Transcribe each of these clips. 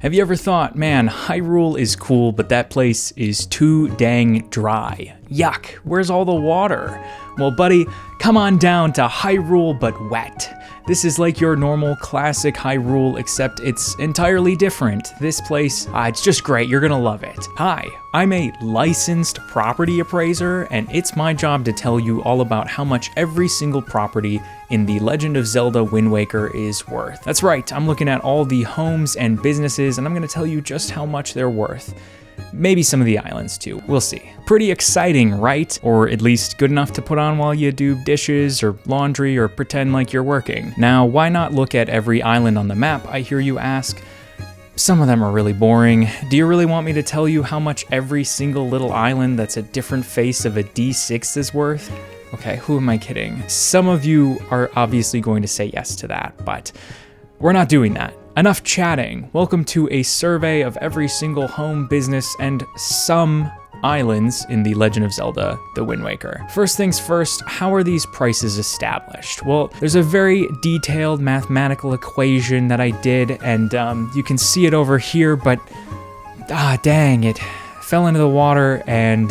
Have you ever thought, man, Hyrule is cool, but that place is too dang dry? Yuck, where's all the water? Well, buddy, come on down to Hyrule but wet. This is like your normal classic Hyrule, except it's entirely different. This place, it's just great, you're gonna love it. Hi, I'm a licensed property appraiser, and it's my job to tell you all about how much every single property in The Legend of Zelda Wind Waker is worth. That's right, I'm looking at all the homes and businesses, and I'm gonna tell you just how much they're worth. Maybe some of the islands too, we'll see. Pretty exciting, right? Or at least good enough to put on while you do dishes or laundry or pretend like you're working. Now, why not look at every island on the map, I hear you ask? Some of them are really boring. Do you really want me to tell you how much every single little island that's a different face of a D6 is worth? Okay, who am I kidding? Some of you are obviously going to say yes to that, but we're not doing that. Enough chatting. Welcome to a survey of every single home, business, and some islands in The Legend of Zelda, The Wind Waker. First things first, how are these prices established? Well, there's a very detailed mathematical equation that I did, and you can see it over here, but dang, it fell into the water, and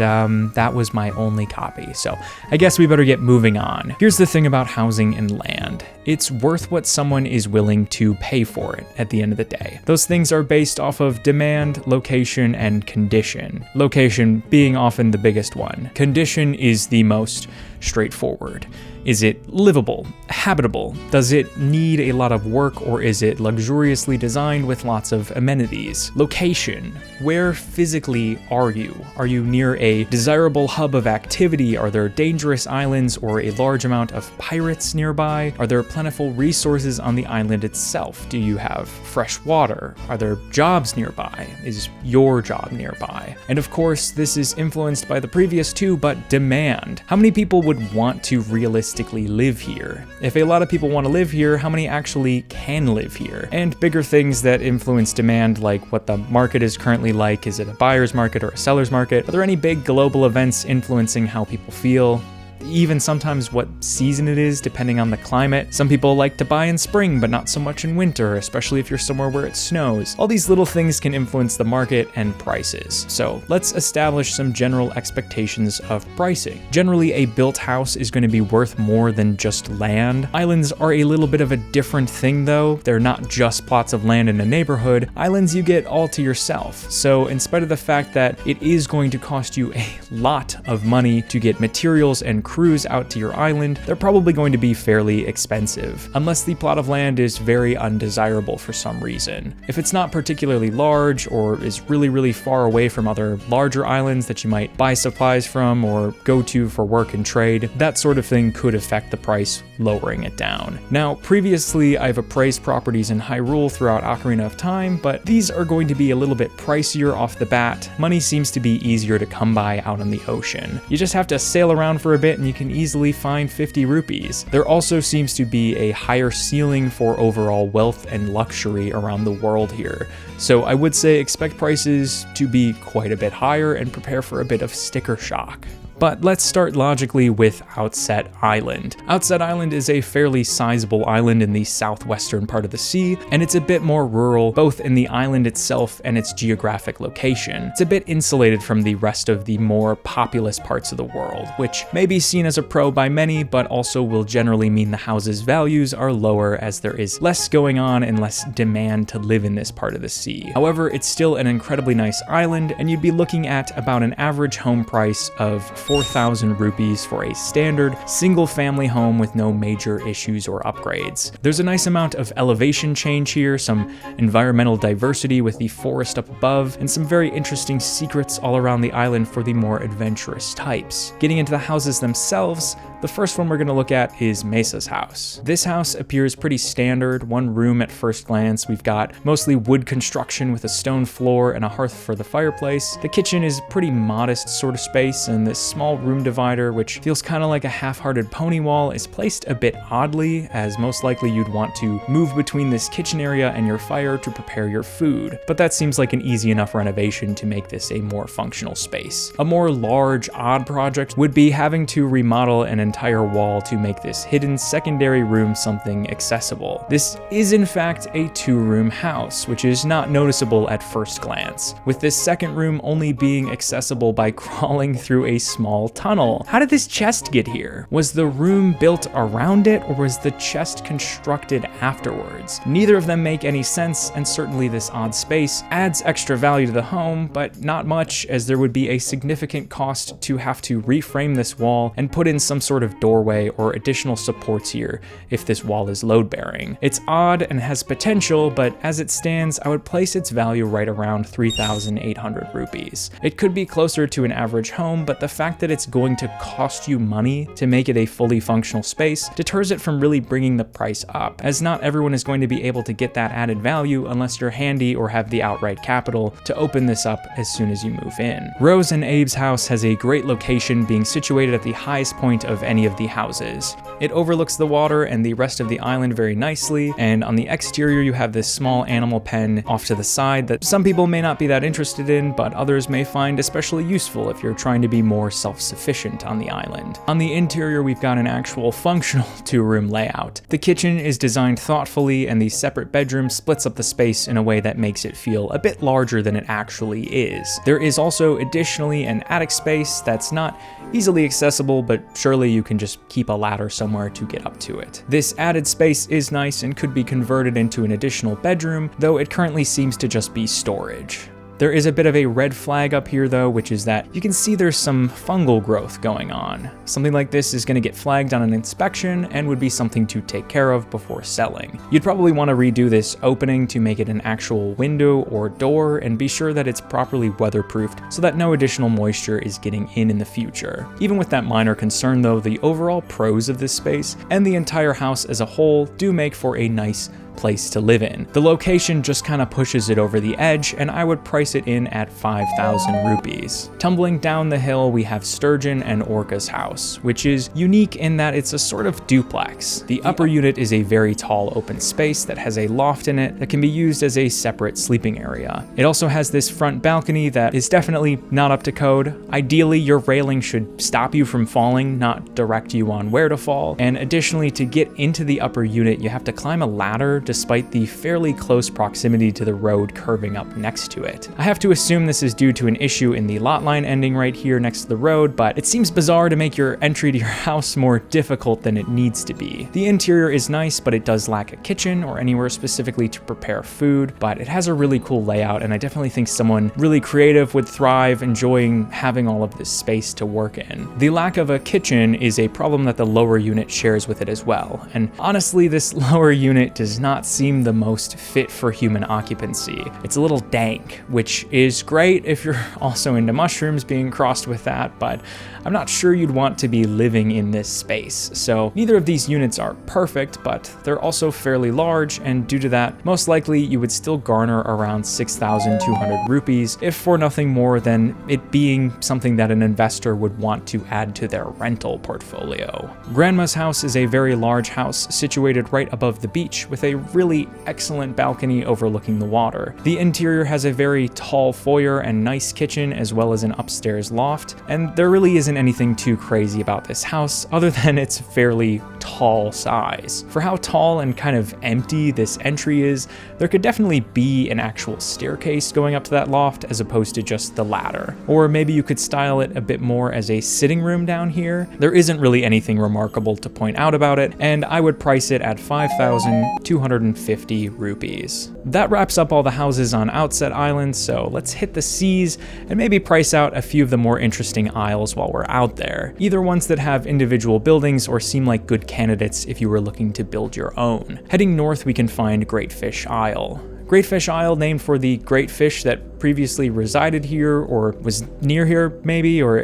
that was my only copy. So I guess we better get moving on. Here's the thing about housing and land. It's worth what someone is willing to pay for it at the end of the day. Those things are based off of demand, location, and condition. Location being often the biggest one. Condition is the most straightforward. Is it livable, habitable? Does it need a lot of work, or is it luxuriously designed with lots of amenities? Location. Where physically are you? Are you near a desirable hub of activity? Are there dangerous islands or a large amount of pirates nearby? Are there plentiful resources on the island itself? Do you have fresh water? Are there jobs nearby? Is your job nearby? And of course, this is influenced by the previous two, but demand. How many people would want to realistically live here? If a lot of people want to live here, how many actually can live here? And bigger things that influence demand, like what the market is currently like. Is it a buyer's market or a seller's market? Are there any big global events influencing how people feel? Even sometimes what season it is, depending on the climate. Some people like to buy in spring, but not so much in winter, especially if you're somewhere where it snows. All these little things can influence the market and prices. So let's establish some general expectations of pricing. Generally, a built house is going to be worth more than just land. Islands are a little bit of a different thing though. They're not just plots of land in a neighborhood. Islands you get all to yourself. So in spite of the fact that it is going to cost you a lot of money to get materials and crews out to your island, they're probably going to be fairly expensive, unless the plot of land is very undesirable for some reason. If it's not particularly large, or is really far away from other larger islands that you might buy supplies from or go to for work and trade, that sort of thing could affect the price, lowering it down. Now, previously I've appraised properties in Hyrule throughout Ocarina of Time, but these are going to be a little bit pricier off the bat. Money seems to be easier to come by out on the ocean. You just have to sail around for a bit and you can easily find 50 rupees. There also seems to be a higher ceiling for overall wealth and luxury around the world here. So I would say expect prices to be quite a bit higher and prepare for a bit of sticker shock. But let's start logically with Outset Island. Outset Island is a fairly sizable island in the southwestern part of the sea, and it's a bit more rural, both in the island itself and its geographic location. It's a bit insulated from the rest of the more populous parts of the world, which may be seen as a pro by many, but also will generally mean the house's values are lower as there is less going on and less demand to live in this part of the sea. However, it's still an incredibly nice island, and you'd be looking at about an average home price of 4,000 rupees for a standard single-family home with no major issues or upgrades. There's a nice amount of elevation change here, some environmental diversity with the forest up above, and some very interesting secrets all around the island for the more adventurous types. Getting into the houses themselves, the first one we're going to look at is Mesa's house. This house appears pretty standard, one room at first glance. We've got mostly wood construction with a stone floor and a hearth for the fireplace. The kitchen is pretty modest sort of space, and this small room divider, which feels kind of like a half-hearted pony wall, is placed a bit oddly, as most likely you'd want to move between this kitchen area and your fire to prepare your food. But that seems like an easy enough renovation to make this a more functional space. A more large, odd project would be having to remodel and entire wall to make this hidden secondary room something accessible. This is in fact a 2-room house, which is not noticeable at first glance, with this second room only being accessible by crawling through a small tunnel. How did this chest get here? Was the room built around it, or was the chest constructed afterwards? Neither of them make any sense, and certainly this odd space adds extra value to the home, but not much, as there would be a significant cost to have to reframe this wall and put in some sort of doorway or additional supports here if this wall is load bearing. It's odd and has potential, but as it stands, I would place its value right around 3,800 rupees. It could be closer to an average home, but the fact that it's going to cost you money to make it a fully functional space deters it from really bringing the price up, as not everyone is going to be able to get that added value unless you're handy or have the outright capital to open this up as soon as you move in. Rose and Abe's house has a great location, being situated at the highest point of any of the houses. It overlooks the water and the rest of the island very nicely, and on the exterior you have this small animal pen off to the side that some people may not be that interested in, but others may find especially useful if you're trying to be more self-sufficient on the island. On the interior we've got an actual functional 2-room layout. The kitchen is designed thoughtfully, and the separate bedroom splits up the space in a way that makes it feel a bit larger than it actually is. There is also additionally an attic space that's not easily accessible, but surely you can just keep a ladder somewhere to get up to it. This added space is nice and could be converted into an additional bedroom, though it currently seems to just be storage. There is a bit of a red flag up here though, which is that you can see there's some fungal growth going on. Something like this is going to get flagged on an inspection and would be something to take care of before selling. You'd probably want to redo this opening to make it an actual window or door, and be sure that it's properly weatherproofed so that no additional moisture is getting in the future. Even with that minor concern though, the overall pros of this space and the entire house as a whole do make for a nice place to live in. The location just kind of pushes it over the edge, and I would price it in at 5,000 rupees. Tumbling down the hill, we have Sturgeon and Orca's house, which is unique in that it's a sort of duplex. The upper unit is a very tall open space that has a loft in it that can be used as a separate sleeping area. It also has this front balcony that is definitely not up to code. Ideally, your railing should stop you from falling, not direct you on where to fall. And additionally, to get into the upper unit, you have to climb a ladder despite the fairly close proximity to the road curving up next to it. I have to assume this is due to an issue in the lot line ending right here next to the road, but it seems bizarre to make your entry to your house more difficult than it needs to be. The interior is nice, but it does lack a kitchen or anywhere specifically to prepare food, but it has a really cool layout, and I definitely think someone really creative would thrive enjoying having all of this space to work in. The lack of a kitchen is a problem that the lower unit shares with it as well, and honestly, this lower unit does not seem the most fit for human occupancy. It's a little dank, which is great if you're also into mushrooms being crossed with that, but I'm not sure you'd want to be living in this space. So neither of these units are perfect, but they're also fairly large, and due to that, most likely you would still garner around 6,200 rupees, if for nothing more than it being something that an investor would want to add to their rental portfolio. Grandma's house is a very large house situated right above the beach with a really excellent balcony overlooking the water. The interior has a very tall foyer and nice kitchen, as well as an upstairs loft, and there really isn't anything too crazy about this house other than its fairly tall size. For how tall and kind of empty this entry is, there could definitely be an actual staircase going up to that loft as opposed to just the ladder. Or maybe you could style it a bit more as a sitting room down here. There isn't really anything remarkable to point out about it, and I would price it at 5,250 rupees. That wraps up all the houses on Outset Island, so let's hit the seas and maybe price out a few of the more interesting isles while we're out there. Either ones that have individual buildings or seem like good candidates if you were looking to build your own. Heading north, we can find Great Fish Isle. Great Fish Isle, named for the great fish that previously resided here or was near here maybe, or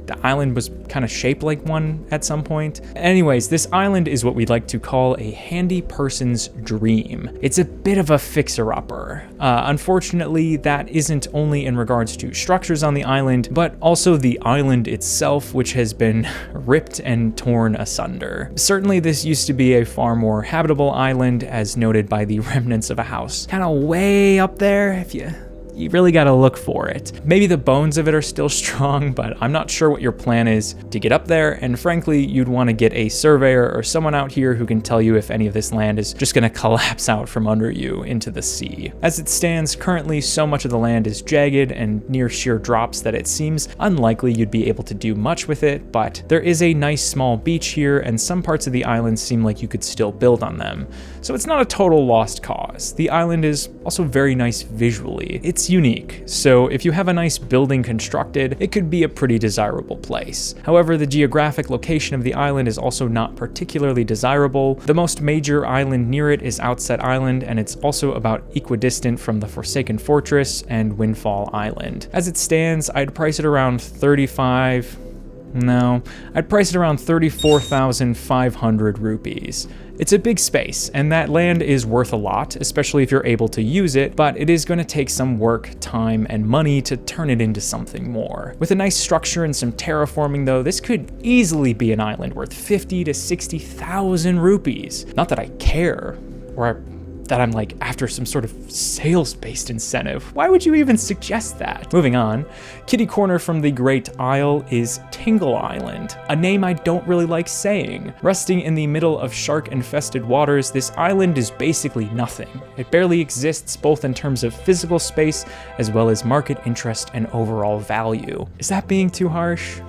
the island was kind of shaped like one at some point. Anyways, this island is what we'd like to call a handy person's dream. It's a bit of a fixer-upper. Unfortunately, that isn't only in regards to structures on the island, but also the island itself, which has been ripped and torn asunder. Certainly, this used to be a far more habitable island, as noted by the remnants of a house kind of way up there, if you you really gotta look for it. Maybe the bones of it are still strong, but I'm not sure what your plan is to get up there, and frankly, you'd want to get a surveyor or someone out here who can tell you if any of this land is just gonna collapse out from under you into the sea. As it stands, currently so much of the land is jagged and near sheer drops that it seems unlikely you'd be able to do much with it, but there is a nice small beach here, and some parts of the island seem like you could still build on them. So it's not a total lost cause. The island is also very nice visually. It's unique, so if you have a nice building constructed, it could be a pretty desirable place. However, the geographic location of the island is also not particularly desirable. The most major island near it is Outset Island, and it's also about equidistant from the Forsaken Fortress and Windfall Island. As it stands, I'd price it around 34,500 rupees. It's a big space, and that land is worth a lot, especially if you're able to use it, but it is going to take some work, time, and money to turn it into something more. With a nice structure and some terraforming though, this could easily be an island worth 50 to 60,000 rupees. Not that I care, or that I'm like after some sort of sales-based incentive. Why would you even suggest that? Moving on, kitty corner from the Great Isle is Tingle Island, a name I don't really like saying. Resting in the middle of shark-infested waters, this island is basically nothing. It barely exists both in terms of physical space as well as market interest and overall value. Is that being too harsh?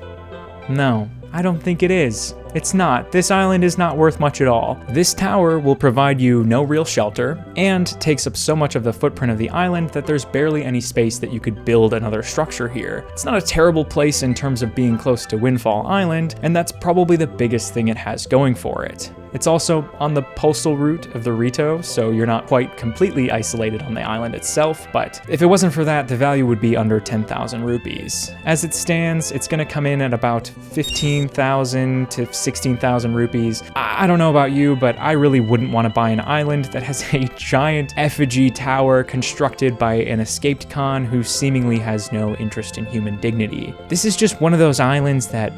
No, I don't think it is. It's not. This island is not worth much at all. This tower will provide you no real shelter and takes up so much of the footprint of the island that there's barely any space that you could build another structure here. It's not a terrible place in terms of being close to Windfall Island, and that's probably the biggest thing it has going for it. It's also on the postal route of the Rito, so you're not quite completely isolated on the island itself, but if it wasn't for that, the value would be under 10,000 rupees. As it stands, it's gonna come in at about 15,000 to 16,000 rupees. I don't know about you, but I really wouldn't want to buy an island that has a giant effigy tower constructed by an escaped Khan who seemingly has no interest in human dignity. This is just one of those islands that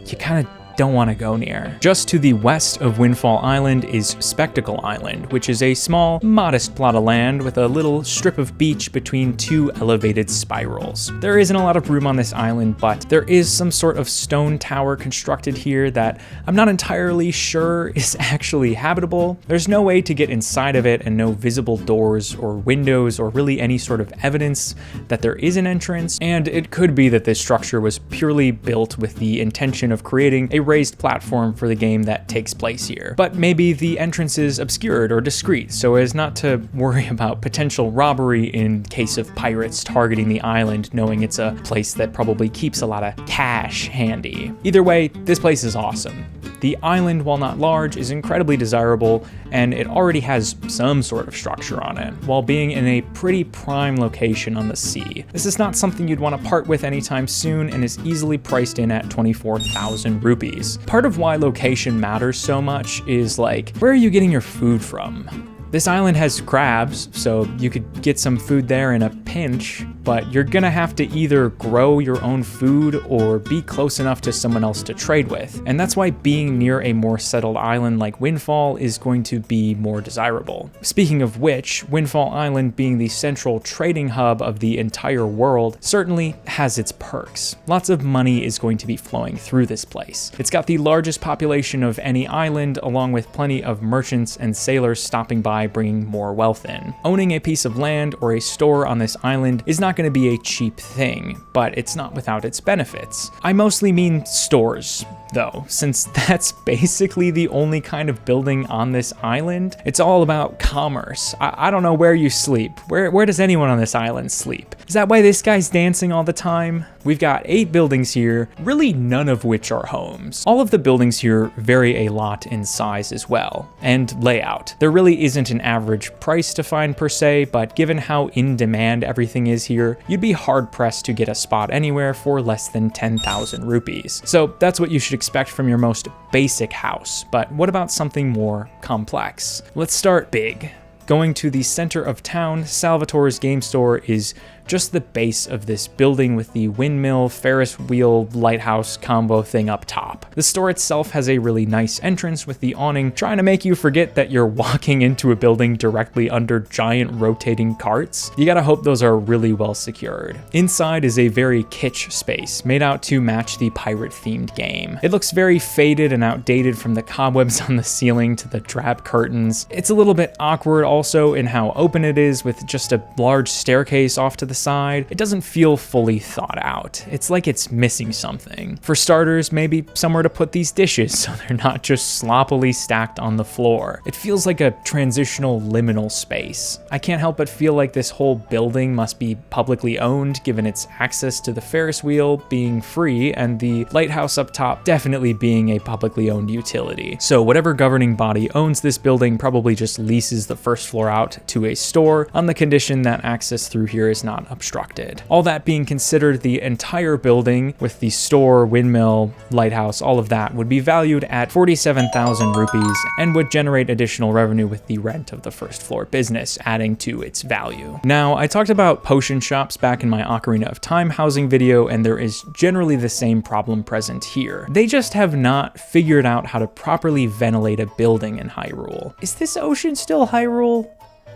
you kind of don't want to go near. Just to the west of Windfall Island is Spectacle Island, which is a small, modest plot of land with a little strip of beach between two elevated spirals. There isn't a lot of room on this island, but there is some sort of stone tower constructed here that I'm not entirely sure is actually habitable. There's no way to get inside of it and no visible doors or windows or really any sort of evidence that there is an entrance, and it could be that this structure was purely built with the intention of creating a raised platform for the game that takes place here. But maybe the entrance is obscured or discreet so as not to worry about potential robbery in case of pirates targeting the island, knowing it's a place that probably keeps a lot of cash handy. Either way, this place is awesome. The island, while not large, is incredibly desirable, and it already has some sort of structure on it, while being in a pretty prime location on the sea. This is not something you'd want to part with anytime soon, and is easily priced in at 24,000 rupees. Part of why location matters so much is like, where are you getting your food from? This island has crabs, so you could get some food there in a pinch, but you're gonna have to either grow your own food or be close enough to someone else to trade with. And that's why being near a more settled island like Windfall is going to be more desirable. Speaking of which, Windfall Island being the central trading hub of the entire world certainly has its perks. Lots of money is going to be flowing through this place. It's got the largest population of any island, along with plenty of merchants and sailors stopping by bringing more wealth in. Owning a piece of land or a store on this island is not going to be a cheap thing, but it's not without its benefits. I mostly mean stores, though, since that's basically the only kind of building on this island. It's all about commerce. I don't know where you sleep. Where does anyone on this island sleep? Is that why this guy's dancing all the time? We've got 8 buildings here, really none of which are homes. All of the buildings here vary a lot in size as well, and layout. There really isn't an average price to find per se, but given how in demand everything is here, you'd be hard pressed to get a spot anywhere for less than 10,000 rupees. So that's what you should expect from your most basic house. But what about something more complex? Let's start big. Going to the center of town, Salvatore's game store is just the base of this building with the windmill, Ferris wheel, lighthouse combo thing up top. The store itself has a really nice entrance with the awning trying to make you forget that you're walking into a building directly under giant rotating carts. You gotta hope those are really well secured. Inside is a very kitsch space made out to match the pirate themed game. It looks very faded and outdated, from the cobwebs on the ceiling to the drab curtains. It's a little bit awkward also in how open it is, with just a large staircase off to the side. It doesn't feel fully thought out. It's like it's missing something. For starters, maybe somewhere to put these dishes so they're not just sloppily stacked on the floor. It feels like a transitional liminal space. I can't help but feel like this whole building must be publicly owned, given its access to the Ferris wheel being free and the lighthouse up top definitely being a publicly owned utility. So whatever governing body owns this building probably just leases the first floor out to a store on the condition that access through here is not obstructed. All that being considered, the entire building with the store, windmill, lighthouse, all of that would be valued at 47,000 rupees and would generate additional revenue with the rent of the first floor business, adding to its value. Now, I talked about potion shops back in my Ocarina of Time housing video, and there is generally the same problem present here. They just have not figured out how to properly ventilate a building in Hyrule. Is this ocean still Hyrule?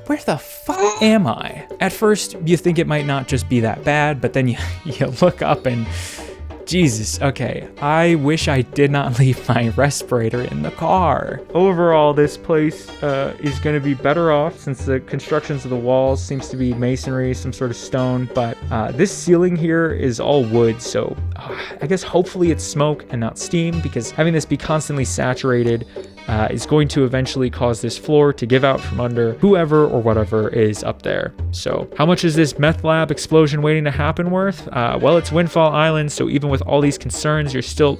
Where the fuck am I? At first, you think it might not just be that bad, but then you look up and Jesus, okay. I wish I did not leave my respirator in the car. Overall, this place is gonna be better off since the constructions of the walls seems to be masonry, some sort of stone, but this ceiling here is all wood, so I guess hopefully it's smoke and not steam, because having this be constantly saturated is going to eventually cause this floor to give out from under whoever or whatever is up there. So how much is this meth lab explosion waiting to happen worth? Well, it's Windfall Island, so even with all these concerns, you're still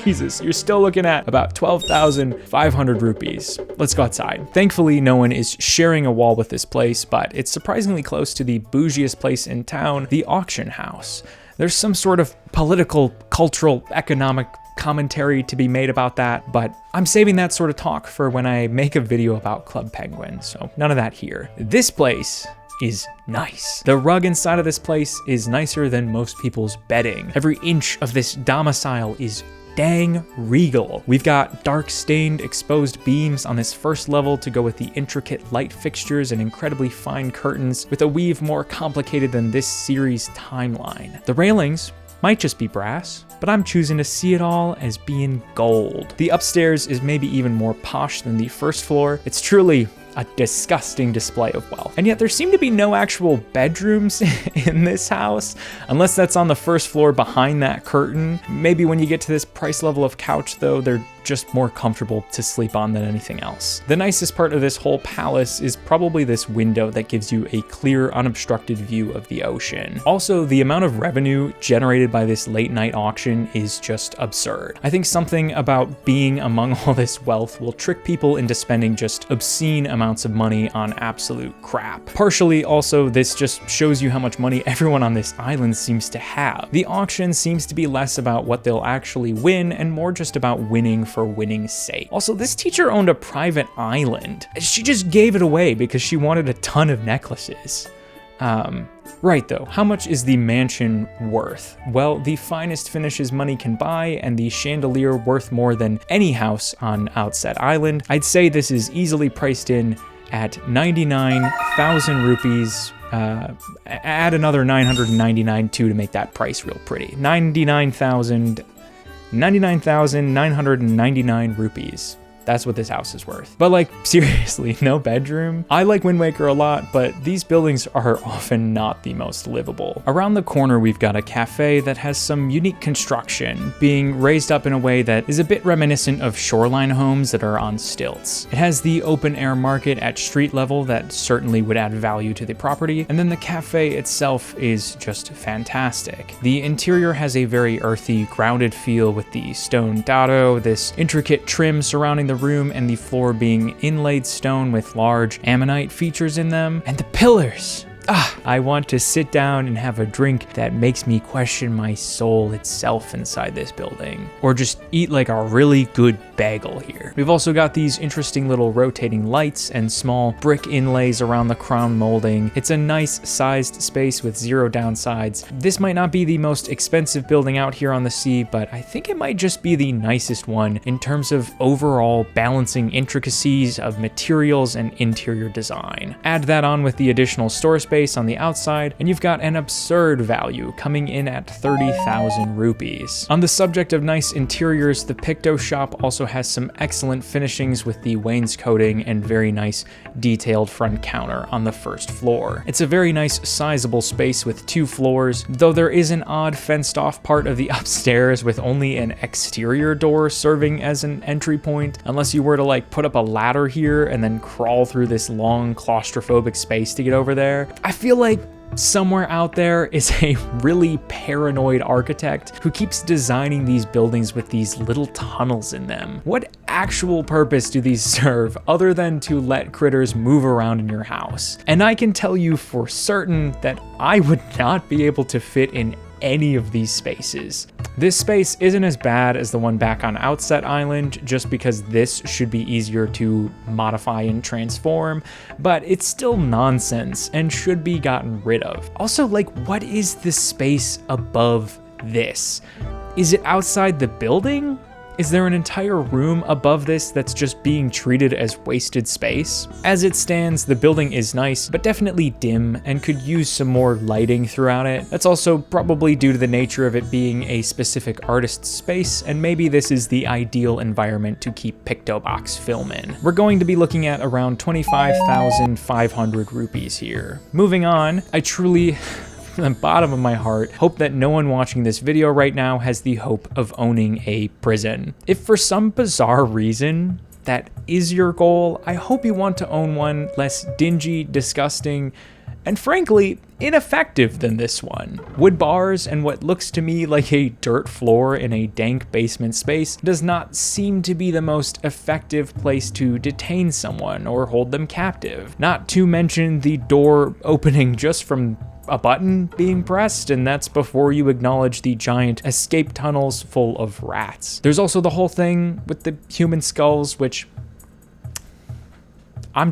Jesus, you're still looking at about 12,500 rupees. Let's go outside. Thankfully, no one is sharing a wall with this place, but it's surprisingly close to the bougiest place in town, the auction house. There's some sort of political, cultural, economic commentary to be made about that, but I'm saving that sort of talk for when I make a video about Club Penguin, so none of that here. This place is nice. The rug inside of this place is nicer than most people's bedding. Every inch of this domicile is dang regal. We've got dark stained exposed beams on this first level to go with the intricate light fixtures and incredibly fine curtains with a weave more complicated than this series' timeline. The railings might just be brass, but I'm choosing to see it all as being gold. The upstairs is maybe even more posh than the first floor. It's truly a disgusting display of wealth. And yet there seem to be no actual bedrooms in this house, unless that's on the first floor behind that curtain. Maybe when you get to this price level of couch though, they're just more comfortable to sleep on than anything else. The nicest part of this whole palace is probably this window that gives you a clear, unobstructed view of the ocean. Also, the amount of revenue generated by this late night auction is just absurd. I think something about being among all this wealth will trick people into spending just obscene amounts of money on absolute crap. Partially also, this just shows you how much money everyone on this island seems to have. The auction seems to be less about what they'll actually win and more just about winning for winning's sake. Also, this teacher owned a private island. She just gave it away because she wanted a ton of necklaces. Right though, how much is the mansion worth? Well, the finest finishes money can buy, and the chandelier worth more than any house on Outset Island. I'd say this is easily priced in at 99,000 rupees. Add another 999 too to make that price real pretty. 99,999 rupees. That's what this house is worth. But like, seriously, no bedroom? I like Wind Waker a lot, but these buildings are often not the most livable. Around the corner, we've got a cafe that has some unique construction, being raised up in a way that is a bit reminiscent of shoreline homes that are on stilts. It has the open air market at street level that certainly would add value to the property, and then the cafe itself is just fantastic. The interior has a very earthy, grounded feel with the stone dado, this intricate trim surrounding the room, and the floor being inlaid stone with large ammonite features in them. And the pillars! I want to sit down and have a drink that makes me question my soul itself inside this building. Or just eat like a really good bagel here. We've also got these interesting little rotating lights and small brick inlays around the crown molding. It's a nice sized space with zero downsides. This might not be the most expensive building out here on the sea, but I think it might just be the nicest one in terms of overall balancing intricacies of materials and interior design. Add that on with the additional store space on the outside, and you've got an absurd value coming in at 30,000 rupees. On the subject of nice interiors, the Pictoshop also has some excellent finishings with the wainscoting and very nice detailed front counter on the first floor. It's a very nice sizable space with 2 floors, though there is an odd fenced off part of the upstairs with only an exterior door serving as an entry point, unless you were to like put up a ladder here and then crawl through this long claustrophobic space to get over there. I feel like somewhere out there is a really paranoid architect who keeps designing these buildings with these little tunnels in them. What actual purpose do these serve other than to let critters move around in your house? And I can tell you for certain that I would not be able to fit in any of these spaces. This space isn't as bad as the one back on Outset Island, just because this should be easier to modify and transform, but it's still nonsense and should be gotten rid of. Also, like, what is the space above this? Is it outside the building? Is there an entire room above this that's just being treated as wasted space? As it stands, the building is nice, but definitely dim and could use some more lighting throughout it. That's also probably due to the nature of it being a specific artist's space, and maybe this is the ideal environment to keep Pictobox film in. We're going to be looking at around 25,500 rupees here. Moving on, I truly, from the bottom of my heart, hope that no one watching this video right now has the hope of owning a prison. If for some bizarre reason that is your goal, I hope you want to own one less dingy, disgusting, and frankly, ineffective than this one. Wood bars and what looks to me like a dirt floor in a dank basement space does not seem to be the most effective place to detain someone or hold them captive. Not to mention the door opening just from a button being pressed, and that's before you acknowledge the giant escape tunnels full of rats. There's also the whole thing with the human skulls, which I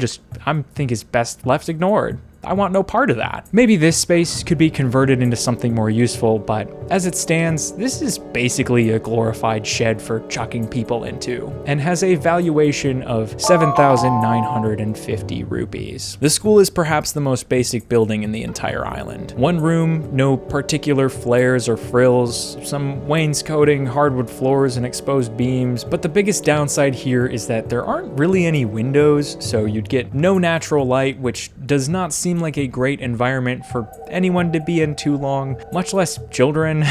think is best left ignored. I want no part of that. Maybe this space could be converted into something more useful, but as it stands, this is basically a glorified shed for chucking people into, and has a valuation of 7,950 rupees. The school is perhaps the most basic building in the entire island. One room, no particular flares or frills, some wainscoting, hardwood floors, and exposed beams, but the biggest downside here is that there aren't really any windows, so you'd get no natural light, which does not seem like a great environment for anyone to be in too long, much less children.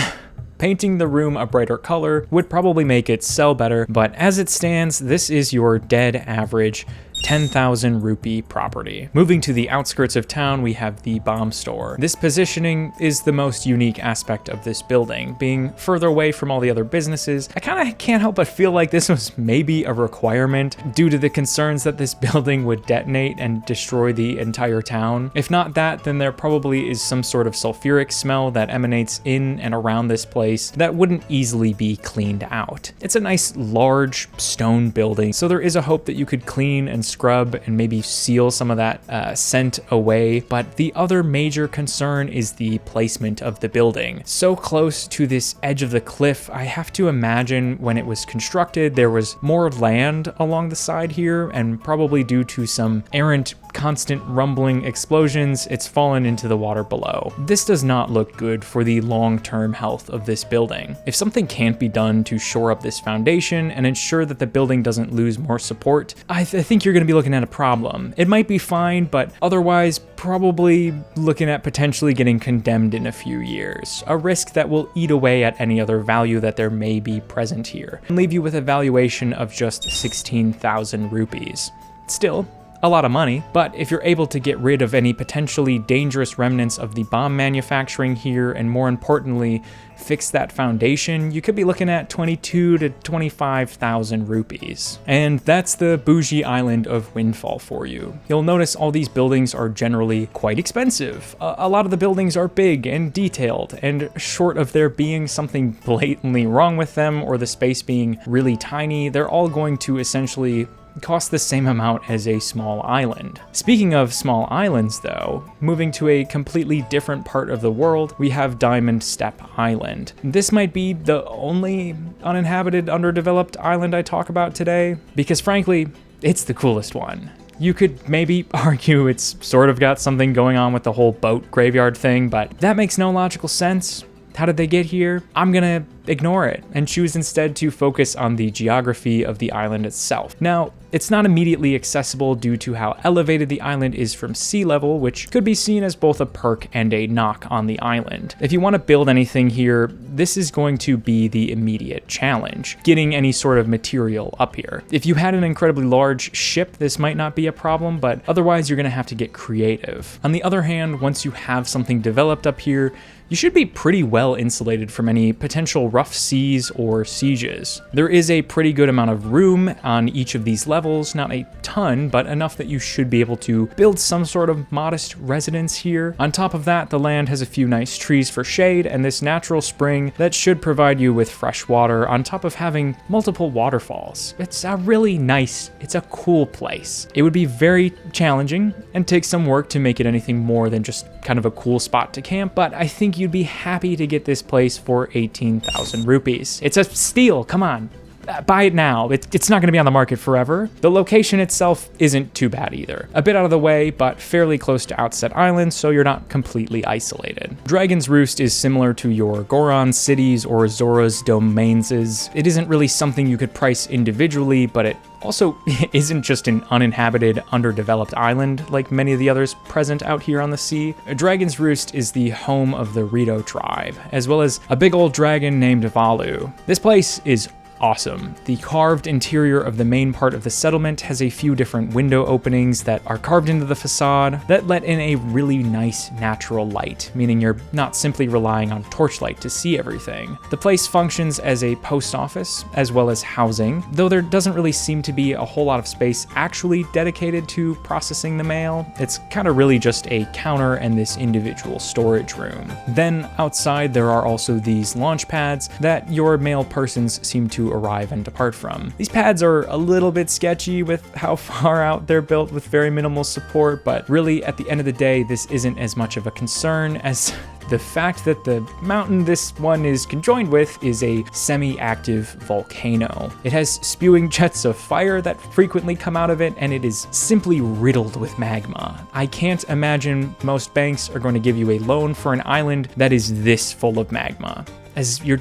Painting the room a brighter color would probably make it sell better, but as it stands, this is your dead average 10,000 rupee property. Moving to the outskirts of town, we have the bomb store. This positioning is the most unique aspect of this building. Being further away from all the other businesses, I kind of can't help but feel like this was maybe a requirement due to the concerns that this building would detonate and destroy the entire town. If not that, then there probably is some sort of sulfuric smell that emanates in and around this place that wouldn't easily be cleaned out. It's a nice large stone building, so there is a hope that you could clean and scrub and maybe seal some of that scent away, but the other major concern is the placement of the building. So close to this edge of the cliff, I have to imagine when it was constructed there was more land along the side here, and probably due to some errant constant rumbling explosions, it's fallen into the water below. This does not look good for the long-term health of this building. If something can't be done to shore up this foundation and ensure that the building doesn't lose more support, I think you're going to be looking at a problem. It might be fine, but otherwise probably looking at potentially getting condemned in a few years, a risk that will eat away at any other value that there may be present here, and leave you with a valuation of just 16,000 rupees. Still, a lot of money, but if you're able to get rid of any potentially dangerous remnants of the bomb manufacturing here, and more importantly, fix that foundation, you could be looking at 22 to 25,000 rupees. And that's the bougie island of Windfall for you. You'll notice all these buildings are generally quite expensive. A lot of the buildings are big and detailed, and short of there being something blatantly wrong with them or the space being really tiny, they're all going to essentially cost the same amount as a small island. Speaking of small islands though, moving to a completely different part of the world, we have Diamond Step Island. This might be the only uninhabited, underdeveloped island I talk about today, because frankly, it's the coolest one. You could maybe argue it's sort of got something going on with the whole boat graveyard thing, but that makes no logical sense. How did they get here? I'm gonna ignore it and choose instead to focus on the geography of the island itself. Now, it's not immediately accessible due to how elevated the island is from sea level, which could be seen as both a perk and a knock on the island. If you want to build anything here, this is going to be the immediate challenge, getting any sort of material up here. If you had an incredibly large ship, this might not be a problem, but otherwise you're gonna have to get creative. On the other hand, once you have something developed up here, you should be pretty well insulated from any potential rough seas or sieges. There is a pretty good amount of room on each of these levels, not a ton, but enough that you should be able to build some sort of modest residence here. On top of that, the land has a few nice trees for shade and this natural spring that should provide you with fresh water on top of having multiple waterfalls. It's a cool place. It would be very challenging and take some work to make it anything more than just kind of a cool spot to camp, but I think you'd be happy to get this place for 18,000 rupees. It's a steal, come on. Buy it now. It's not going to be on the market forever. The location itself isn't too bad either. A bit out of the way, but fairly close to Outset Island, so you're not completely isolated. Dragon's Roost is similar to your Goron cities or Zora's domains. It isn't really something you could price individually, but it also isn't just an uninhabited, underdeveloped island like many of the others present out here on the sea. Dragon's Roost is the home of the Rito tribe, as well as a big old dragon named Valu. This place is awesome. The carved interior of the main part of the settlement has a few different window openings that are carved into the facade that let in a really nice natural light, meaning you're not simply relying on torchlight to see everything. The place functions as a post office as well as housing, though there doesn't really seem to be a whole lot of space actually dedicated to processing the mail. It's kind of really just a counter and this individual storage room. Then outside there are also these launch pads that your mail persons seem to arrive and depart from. These pads are a little bit sketchy with how far out they're built with very minimal support, but really at the end of the day, this isn't as much of a concern as the fact that the mountain this one is conjoined with is a semi-active volcano. It has spewing jets of fire that frequently come out of it, and it is simply riddled with magma. I can't imagine most banks are going to give you a loan for an island that is this full of magma, as you're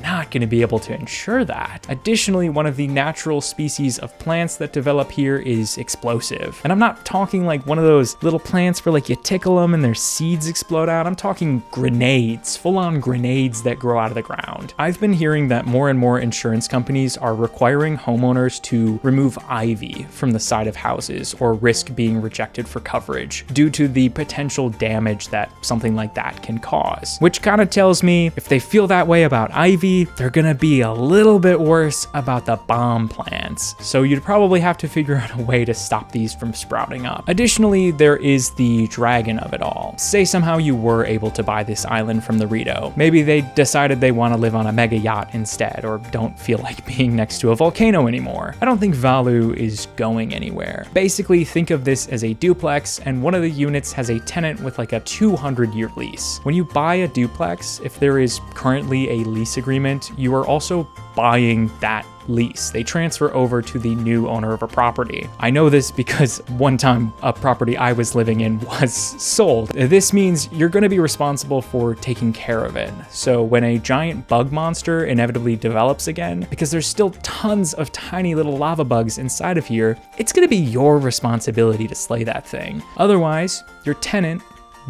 not going to be able to ensure that. Additionally, one of the natural species of plants that develop here is explosive. And I'm not talking like one of those little plants where like you tickle them and their seeds explode out. I'm talking grenades, full-on grenades that grow out of the ground. I've been hearing that more and more insurance companies are requiring homeowners to remove ivy from the side of houses or risk being rejected for coverage due to the potential damage that something like that can cause. Which kind of tells me if they feel that way about ivy, they're gonna be a little bit worse about the bomb plants. So you'd probably have to figure out a way to stop these from sprouting up. Additionally, there is the dragon of it all. Say somehow you were able to buy this island from the Rito. Maybe they decided they want to live on a mega yacht instead, or don't feel like being next to a volcano anymore. I don't think Valu is going anywhere. Basically, think of this as a duplex, and one of the units has a tenant with like a 200-year lease. When you buy a duplex, if there is currently a lease agreement, you are also buying that lease. They transfer over to the new owner of a property. I know this because one time a property I was living in was sold. This means you're going to be responsible for taking care of it. So when a giant bug monster inevitably develops again, because there's still tons of tiny little lava bugs inside of here, it's going to be your responsibility to slay that thing. Otherwise, your tenant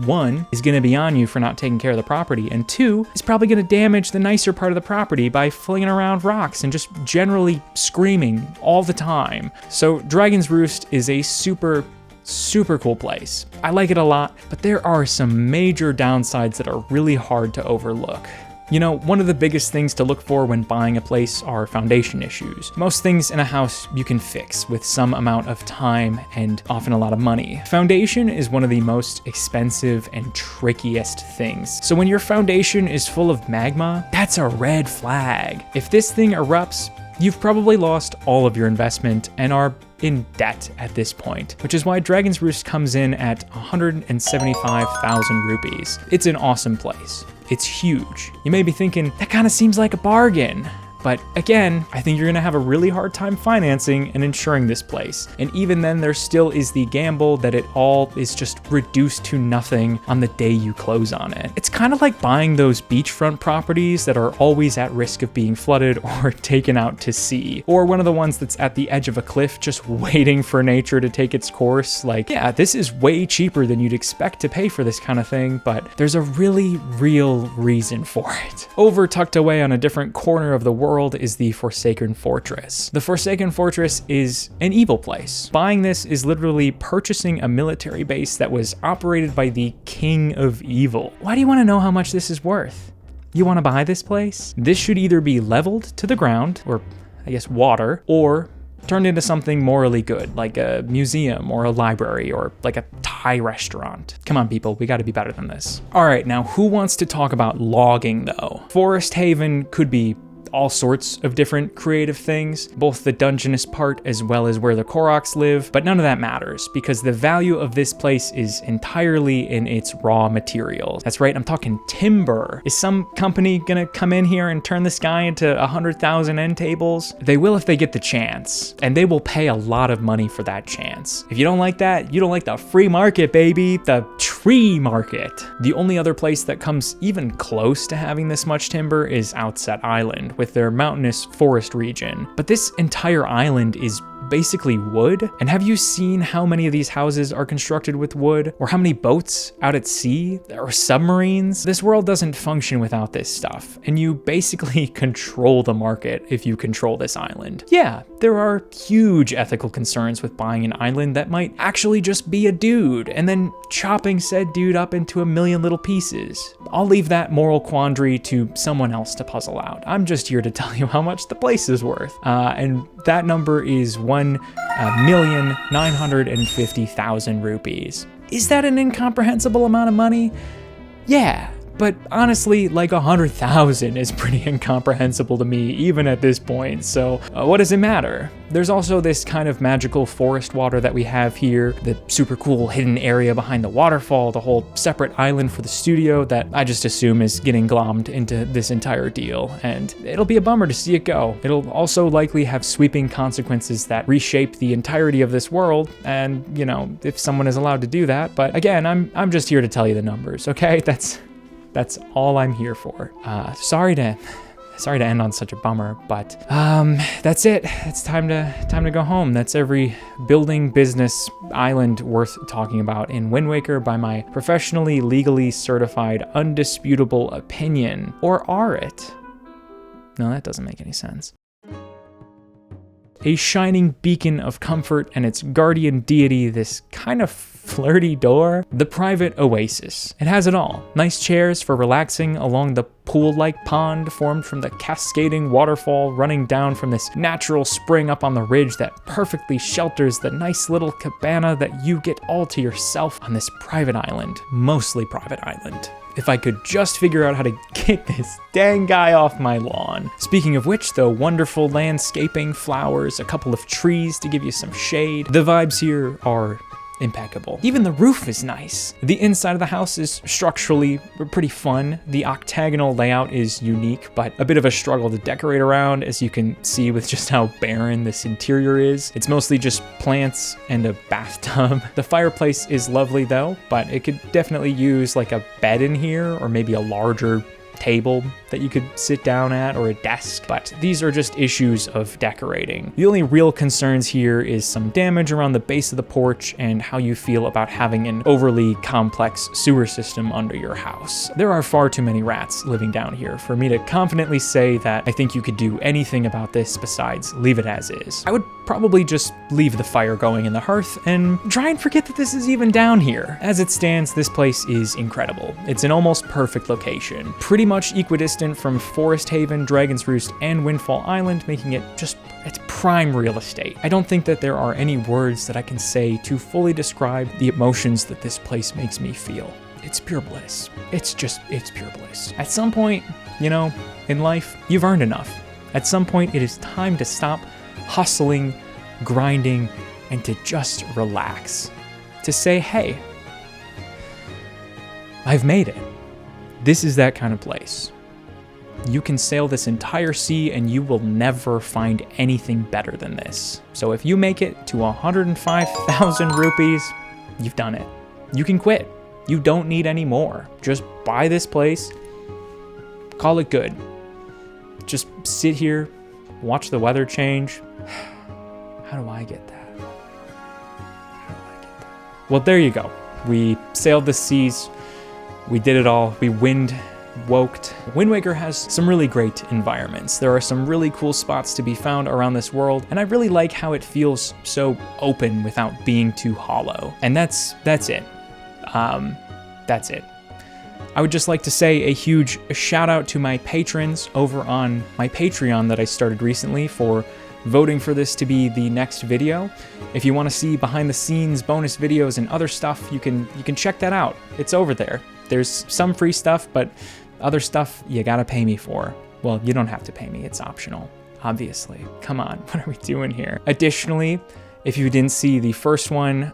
one, is gonna be on you for not taking care of the property, and two, is probably gonna damage the nicer part of the property by flinging around rocks and just generally screaming all the time. So Dragon's Roost is a super cool place. I like it a lot, but there are some major downsides that are really hard to overlook. You know, one of the biggest things to look for when buying a place are foundation issues. Most things in a house you can fix with some amount of time and often a lot of money. Foundation is one of the most expensive and trickiest things. So when your foundation is full of magma, that's a red flag. If this thing erupts, you've probably lost all of your investment and are in debt at this point, which is why Dragon's Roost comes in at 175,000 rupees. It's an awesome place. It's huge. You may be thinking, that kind of seems like a bargain. But again, I think you're gonna have a really hard time financing and insuring this place. And even then, there still is the gamble that it all is just reduced to nothing on the day you close on it. It's kind of like buying those beachfront properties that are always at risk of being flooded or taken out to sea. Or one of the ones that's at the edge of a cliff just waiting for nature to take its course. Like, yeah, this is way cheaper than you'd expect to pay for this kind of thing, but there's a really real reason for it. Over tucked away on a different corner of the world is the Forsaken Fortress. The Forsaken Fortress is an evil place. Buying this is literally purchasing a military base that was operated by the King of Evil. Why do you want to know how much this is worth? You want to buy this place? This should either be leveled to the ground, or I guess water, or turned into something morally good, like a museum or a library or like a Thai restaurant. Come on, people, we gotta be better than this. All right, now who wants to talk about logging though? Forest Haven could be all sorts of different creative things, both the dungeonous part as well as where the Koroks live, but none of that matters because the value of this place is entirely in its raw materials. That's right, I'm talking timber. Is some company gonna come in here and turn this guy into 100,000 end tables? They will if they get the chance, and they will pay a lot of money for that chance. If you don't like that, you don't like the free market, baby, the tree market. The only other place that comes even close to having this much timber is Outset Island, with their mountainous forest region. But this entire island is basically wood. And have you seen how many of these houses are constructed with wood? Or how many boats out at sea? Or submarines? This world doesn't function without this stuff. And you basically control the market if you control this island. Yeah, there are huge ethical concerns with buying an island that might actually just be a dude and then chopping said dude up into a million little pieces. I'll leave that moral quandary to someone else to puzzle out. I'm just here to tell you how much the place is worth. And that number is 1,950,000 rupees. Is that an incomprehensible amount of money? Yeah, but honestly, like 100,000 is pretty incomprehensible to me, even at this point, so what does it matter? There's also this kind of magical forest water that we have here, the super cool hidden area behind the waterfall, the whole separate island for the studio that I just assume is getting glommed into this entire deal, and it'll be a bummer to see it go. It'll also likely have sweeping consequences that reshape the entirety of this world, and, you know, if someone is allowed to do that, but again, I'm just here to tell you the numbers, okay? That's all I'm here for. Sorry to end on such a bummer, but that's it. It's time to go home. That's every building, business, island worth talking about in Wind Waker by my professionally, legally certified, undisputable opinion. Or are it? No, that doesn't make any sense. A shining beacon of comfort and its guardian deity, this kind of flirty door, the private Oasis. It has it all. Nice chairs for relaxing along the pool-like pond formed from the cascading waterfall running down from this natural spring up on the ridge that perfectly shelters the nice little cabana that you get all to yourself on this private island, mostly private island. If I could just figure out how to get this dang guy off my lawn. Speaking of which, though, wonderful landscaping, flowers, a couple of trees to give you some shade. The vibes here are impeccable. Even the roof is nice. The inside of the house is structurally pretty fun. The octagonal layout is unique, but a bit of a struggle to decorate around, as you can see with just how barren this interior is. It's mostly just plants and a bathtub. The fireplace is lovely though, but it could definitely use like a bed in here, or maybe a larger table that you could sit down at or a desk, but these are just issues of decorating. The only real concerns here is some damage around the base of the porch and how you feel about having an overly complex sewer system under your house. There are far too many rats living down here for me to confidently say that I think you could do anything about this besides leave it as is. I would probably just leave the fire going in the hearth and try and forget that this is even down here. As it stands, this place is incredible. It's an almost perfect location, pretty much equidistant from Forest Haven, Dragon's Roost, and Windfall Island, making it just, it's prime real estate. I don't think that there are any words that I can say to fully describe the emotions that this place makes me feel. It's pure bliss. It's pure bliss. At some point, you know, in life, you've earned enough. At some point, it is time to stop hustling, grinding, and to just relax. To say, hey, I've made it. This is that kind of place. You can sail this entire sea and you will never find anything better than this. So if you make it to 105,000 rupees, you've done it. You can quit. You don't need any more. Just buy this place, call it good. Just sit here, watch the weather change. How do I get that? How do I get that? Well, there you go. We sailed the seas. We did it all. We woked. Wind Waker has some really great environments. There are some really cool spots to be found around this world, and I really like how it feels so open without being too hollow. And that's it. That's it. I would just like to say a huge shout out to my patrons over on my Patreon that I started recently for voting for this to be the next video. If you want to see behind the scenes bonus videos and other stuff, you can check that out. It's over there. There's some free stuff, but other stuff you gotta pay me for. Well, you don't have to pay me, it's optional, obviously. Come on, what are we doing here? Additionally, if you didn't see the first one,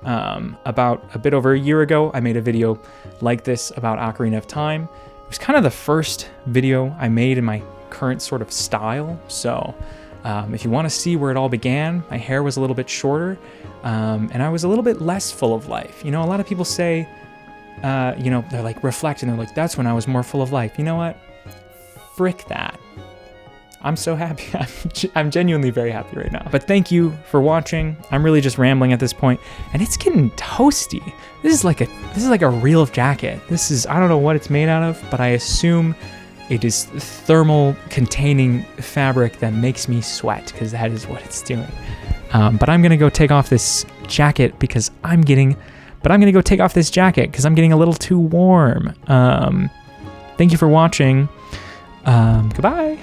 about a bit over a year ago, I made a video like this about Ocarina of Time. It was kind of the first video I made in my current sort of style. So if you want to see where it all began, my hair was a little bit shorter, and I was a little bit less full of life. You know, a lot of people say, you know, they're like reflecting, they're like, that's when I was more full of life. You know what? Frick that. I'm so happy. I'm genuinely very happy right now. But thank you for watching. I'm really just rambling at this point, and it's getting toasty. This is like a real jacket. I don't know what it's made out of, but I assume it is thermal containing fabric that makes me sweat, because that is what it's doing. But I'm gonna go take off this jacket because I'm getting a little too warm. Thank you for watching. Goodbye.